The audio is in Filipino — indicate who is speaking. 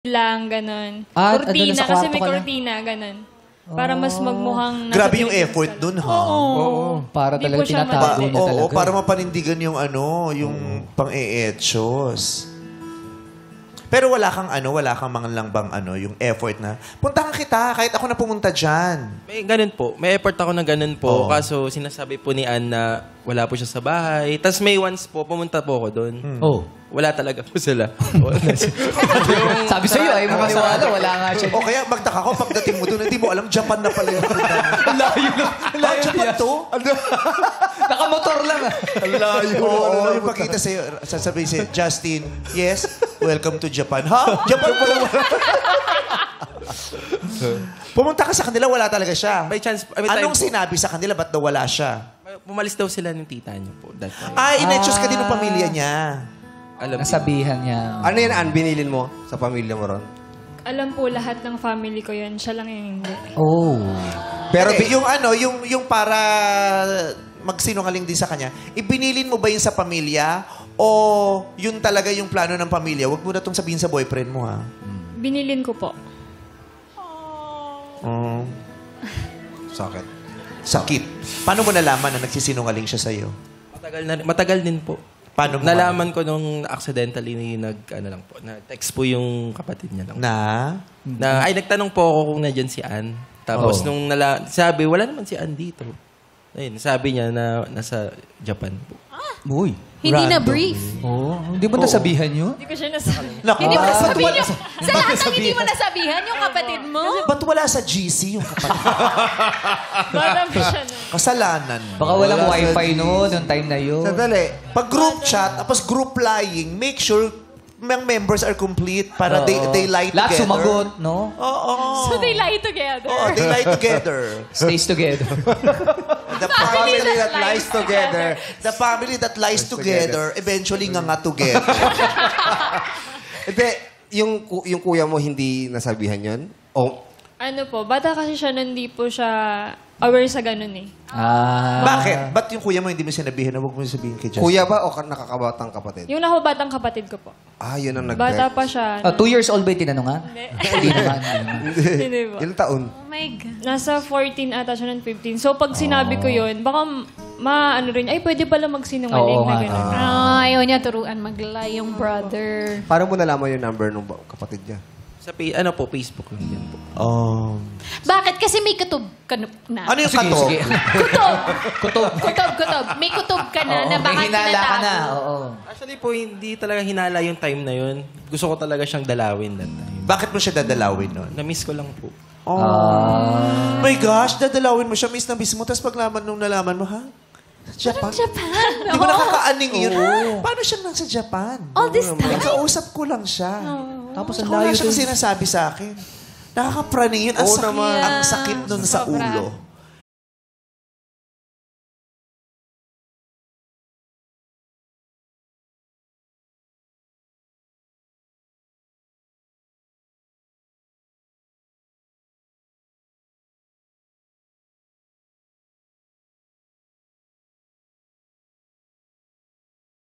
Speaker 1: lang, ganun.
Speaker 2: sa
Speaker 1: Cortina, kasi
Speaker 2: kwarto
Speaker 1: may
Speaker 2: ka lang.
Speaker 1: cortina, ganun. Para mas magmukhang...
Speaker 3: Grabe yung effort dun, ha?
Speaker 1: Oo.
Speaker 2: Para
Speaker 1: Di
Speaker 2: talaga
Speaker 1: po siya
Speaker 2: tinatago
Speaker 1: madali.
Speaker 2: niya talaga.
Speaker 3: Oo, para mapanindigan yung yung pang-e-etchos. Pero wala kang mga lang bang yung effort na, puntahan kita, kahit ako na pumunta dyan.
Speaker 4: May ganun po. May effort ako na ganun po. Kaso sinasabi po ni Ann na wala po siya sa bahay. Tapos may once po, pumunta po ako doon.
Speaker 2: Oh.
Speaker 4: Wala talaga po sila.
Speaker 2: Sabi sa'yo, ay mo maniwala, wala nga siya.
Speaker 3: O kaya magtaka ko pagdating mo doon, hindi mo alam, Japan na pala yung punta mo.
Speaker 2: Layo na. Layo
Speaker 3: Japan to?
Speaker 2: Nakamotor lang ah.
Speaker 3: Layo. Oo, yung pakita sa'yo, sasabihin sa'yo, Justin, yes, welcome to Japan. Ha? Japan pala. Pumunta ka sa kanila, wala talaga siya.
Speaker 4: May chance. May time
Speaker 3: Anong
Speaker 4: po.
Speaker 3: sinabi sa kanila? Ba't daw wala siya?
Speaker 4: Pumalis daw sila ng tita niyo po. That time.
Speaker 3: Inetchos ka din ng pamilya niya.
Speaker 4: Alam
Speaker 2: Nasabihan niya.
Speaker 5: Ano yan, Ann, binilin mo sa pamilya mo ron?
Speaker 1: Alam po lahat ng family ko yun. Siya lang yung hindi.
Speaker 2: Oh.
Speaker 3: Pero yung para magsinungaling din sa kanya, ibinilin mo ba yun sa pamilya o yun talaga yung plano ng pamilya? Huwag mo na itong sabihin sa boyfriend mo, ha?
Speaker 1: Binilin ko po.
Speaker 5: Sakit.
Speaker 3: Sakit. Paano mo nalaman na nagsisinungaling siya sa'yo?
Speaker 4: Matagal din po.
Speaker 3: Paano mo
Speaker 4: Nalaman ko nung accidentally lang po. Na-text po yung kapatid niya lang. Nagtanong po ako kung nandiyan si Ann. Tapos nung sabi, wala naman si Ann dito. Ayun, sabi niya na nasa Japan po.
Speaker 2: Uy.
Speaker 6: Hindi na brief.
Speaker 2: Oh, hindi mo nasabihan yun?
Speaker 1: Hindi ko siya nasabi.
Speaker 6: Hindi mo nasabihan yung... Sa lahat ng hindi mo nasabihan yung kapatid mo.
Speaker 3: Ba't wala sa GC yung kapatid?
Speaker 1: Bata pa siya nun.
Speaker 3: Kasalanan.
Speaker 2: Baka walang wifi noon, yung time na yun.
Speaker 3: Sandali. Pag group chat, tapos group lying, make sure mga members are complete para they lie together.
Speaker 2: Lahat sumagot, no?
Speaker 3: Oo.
Speaker 6: So they lie together.
Speaker 3: Oo, they lie together.
Speaker 2: Stays together.
Speaker 3: The family that lies together. The family that lies together, eventually nga together.
Speaker 5: Hindi, yung kuya mo hindi nasabihan yun? O,
Speaker 1: Ano po, bata kasi siya nun, hindi po siya aware sa ganun eh.
Speaker 3: Bakit? Ba't yung kuya mo hindi mo sinabihin na huwag mo sabihin kay Justin?
Speaker 5: kuya ba o nakakabatang kapatid?
Speaker 1: Yung nakabatang kapatid ko po.
Speaker 5: Yun ang
Speaker 1: Bata pa siya.
Speaker 2: 2 years old ba yung tinanungan? Hindi naman.
Speaker 1: Hindi po.
Speaker 5: Ilang taon?
Speaker 6: Oh my God.
Speaker 1: Nasa 14 ata siya ng 15. So pag sinabi ko yun, baka maano rin, ay pwede pala magsinungaling
Speaker 2: Oo
Speaker 1: na
Speaker 2: nga.
Speaker 1: gano'n.
Speaker 6: Ayaw niya turuan mag-lie yung brother.
Speaker 5: Paano mo nalaman yung number ng kapatid niya?
Speaker 4: Sa Facebook lang din po.
Speaker 6: Bakit? Kasi may kutob ka na.
Speaker 3: Ano yung kato?
Speaker 6: Kutob. May kutob ka na na baka
Speaker 2: may hinala ka na.
Speaker 6: tinatago.
Speaker 2: Oo.
Speaker 4: Actually po, hindi talaga hinala yung time na yun. Gusto ko talaga siyang dalawin that time.
Speaker 3: Bakit mo siya dadalawin nun?
Speaker 4: Na-miss ko lang po.
Speaker 3: My gosh, dadalawin mo siya, miss na miss mo. Tapos nung nalaman mo, ha? Japan? Di ba nakakaaning yun? Paano siya nasa Japan?
Speaker 6: All this time?
Speaker 3: Kausap ko lang siya.
Speaker 2: Tapos ang
Speaker 3: Wala
Speaker 2: layo
Speaker 3: siyang
Speaker 2: dun.
Speaker 3: sinasabi sa akin. Nakakapraning yun. Ang sakit nun sa ulo.